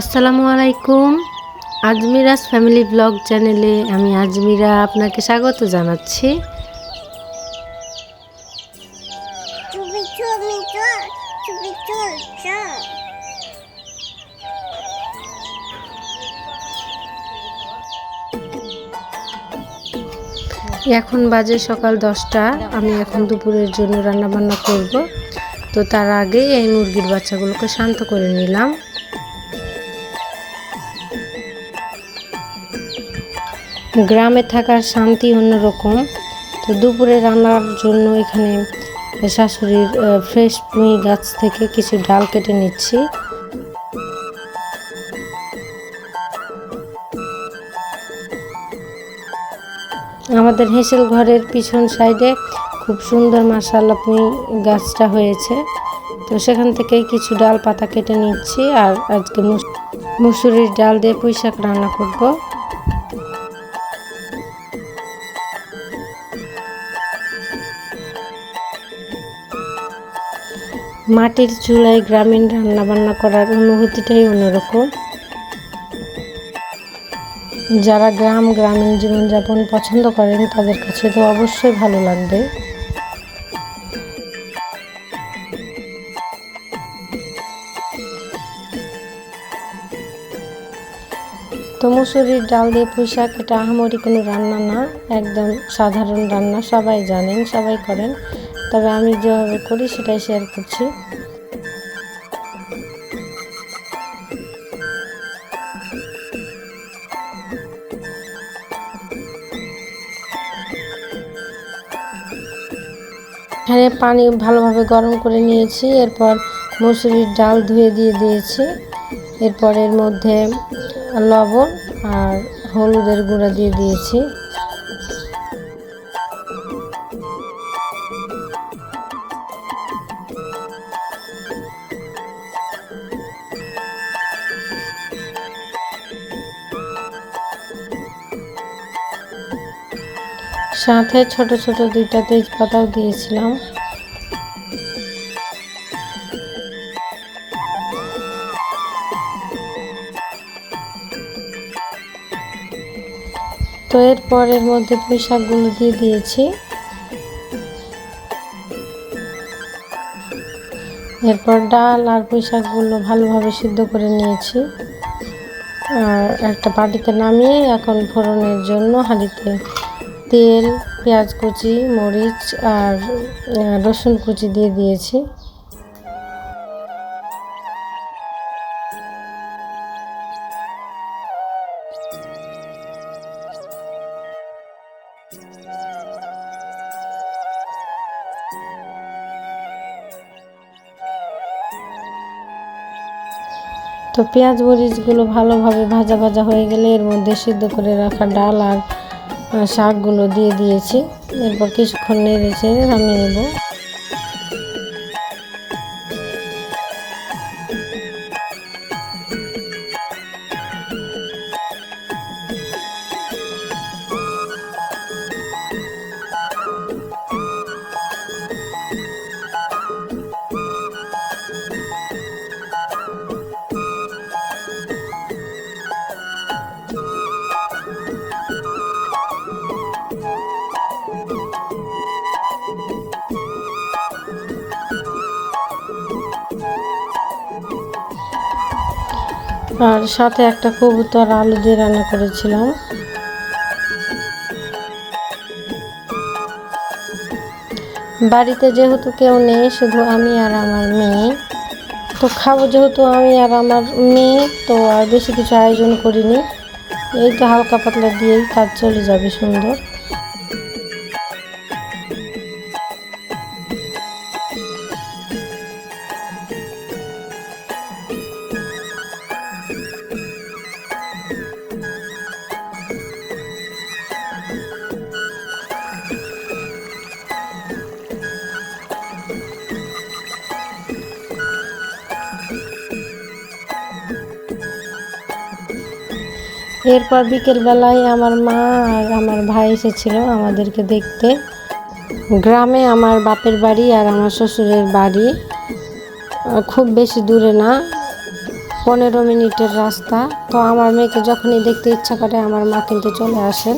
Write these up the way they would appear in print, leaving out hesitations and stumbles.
আসসালামু আলাইকুম। আজমিরাস family blog চ্যানেলে আমি আজমিরা আপনাকে স্বাগত জানাচ্ছি। এখন বাজে সকাল 10টা। আমি এখন দুপুরের জন্য রান্নাবান্না করব। তো তার আগে এই মুরগির বাচ্চাগুলোকে শান্ত করে নিলাম। গ্রামে থাকার শান্তি অন্যরকম। তো দুপুরে রান্নার জন্য এখানে শাশুড়ির ফ্রেশ পুঁই গাছ থেকে কিছু ডাল কেটে নিচ্ছি। আমাদের হেঁসেল ঘরের পিছন সাইডে খুব সুন্দর মাশাআল্লাহ পুঁই গাছটা হয়েছে। তো সেখান থেকেই কিছু ডাল পাতা কেটে নিচ্ছি। আর আজকে মুসুরির ডাল দিয়ে পুঁই শাক রান্না করব। মাটির চুলায় গ্রামীণ রান্নাবান্না করার অনুভূতিটাই অন্যরকম। যারা গ্রামীণ জীবনযাপন পছন্দ করেন তাদের কাছে তো অবশ্যই ভালো লাগবে। তো মুসুরির ডাল দিয়ে পুঁই শাক এটা আহামরি কোনো রান্না না, একদম সাধারণ রান্না, সবাই জানেন, সবাই করেন। তবে আমি যেভাবে করি সেটাই শেয়ার করছি। এখানে পানি ভালোভাবে গরম করে নিয়েছি। এরপর মুসুরির ডাল ধুয়ে দিয়ে দিয়েছি। এরপর এর মধ্যে লবণ আর হলুদের গুঁড়া দিয়ে দিয়েছি। সাথে ছোট ছোট 2টা তেজপাতাও দিয়েছিলাম। তো এরপর এর মধ্যে পুঁই শাকগুলো দিয়ে দিয়েছি। এরপর ডাল আর পুঁই শাকগুলো ভালোভাবে সিদ্ধ করে নিয়েছি। আর একটা বাটিতে নামিয়ে এখন ফোড়নের জন্য হাঁড়িতে তেল, পেঁয়াজ কুচি, মরিচ আর রসুন কুচি দিয়ে দিয়েছি। তো পেঁয়াজ মরিচগুলো ভালোভাবে ভাজা ভাজা হয়ে গেলে এর মধ্যে সিদ্ধ করে রাখা ডাল আর শাকগুলো দিয়ে দিয়েছি। এরপর কিছুক্ষণ নেড়ে চেড়ে নামিয়ে নেব। আর সাথে একটা কবুতর আলু দিয়ে রান্না করেছিলাম। বাড়িতে যেহেতু কেউ নেই, শুধু আমি আর আমার মেয়ে, তো খাবো যেহেতু আমি আর আমার মেয়ে, তো আর বেশি কিছু আয়োজন করিনি। এই তো হালকা পাতলা দিয়েই কাজ চলে যাবে সুন্দর। এরপর বিকেলবেলায় আমার মা আর আমার ভাই এসেছিল আমাদেরকে দেখতে। গ্রামে আমার বাপের বাড়ি আর আমার শ্বশুরের বাড়ি খুব বেশি দূরে না, 15 মিনিটের রাস্তা। তো আমার মেয়েকে যখনই দেখতে ইচ্ছা করে আমার মা কিন্তু চলে আসেন।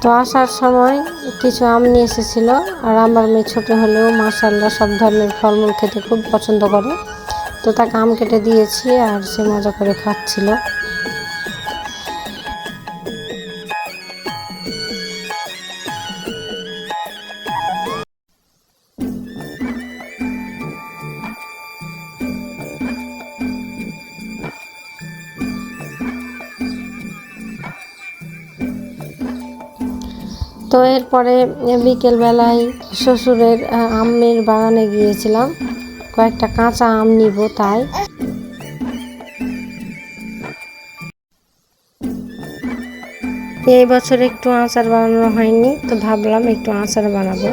তো আসার সময় কিছু আম নিয়ে এসেছিল, আর আমার মেয়ে ছোট হলেও মাশাআল্লাহ সব ধরনের ফলমূল খেতে খুব পছন্দ করে। তো তাকে আম কেটে দিয়েছি আর সে মজা করে খাচ্ছিল। তো এরপরে বিকেলবেলায় শ্বশুরের আমের বাগানে গিয়েছিলাম, কয়েকটা কাঁচা আম নিব তাই। এই বছর একটু আচার বানানো হয়নি, তো ভাবলাম একটু আচার বানাবো।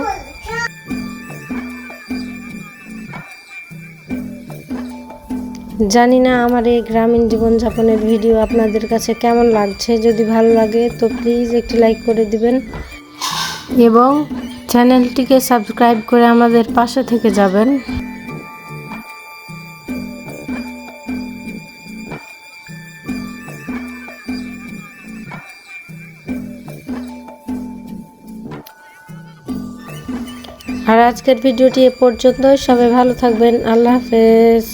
জানি না আমার এই গ্রামীণ জীবনযাপনের ভিডিও আপনাদের কাছে কেমন লাগছে। যদি ভালো লাগে তো প্লিজ একটি লাইক করে দিবেন এবং চ্যানেলটিকে সাবস্ক্রাইব করে আমাদের পাশে থেকে যাবেন। আর আজকের ভিডিওটি এ পর্যন্তই। সবাই ভালো থাকবেন। আল্লাহ হাফেজ।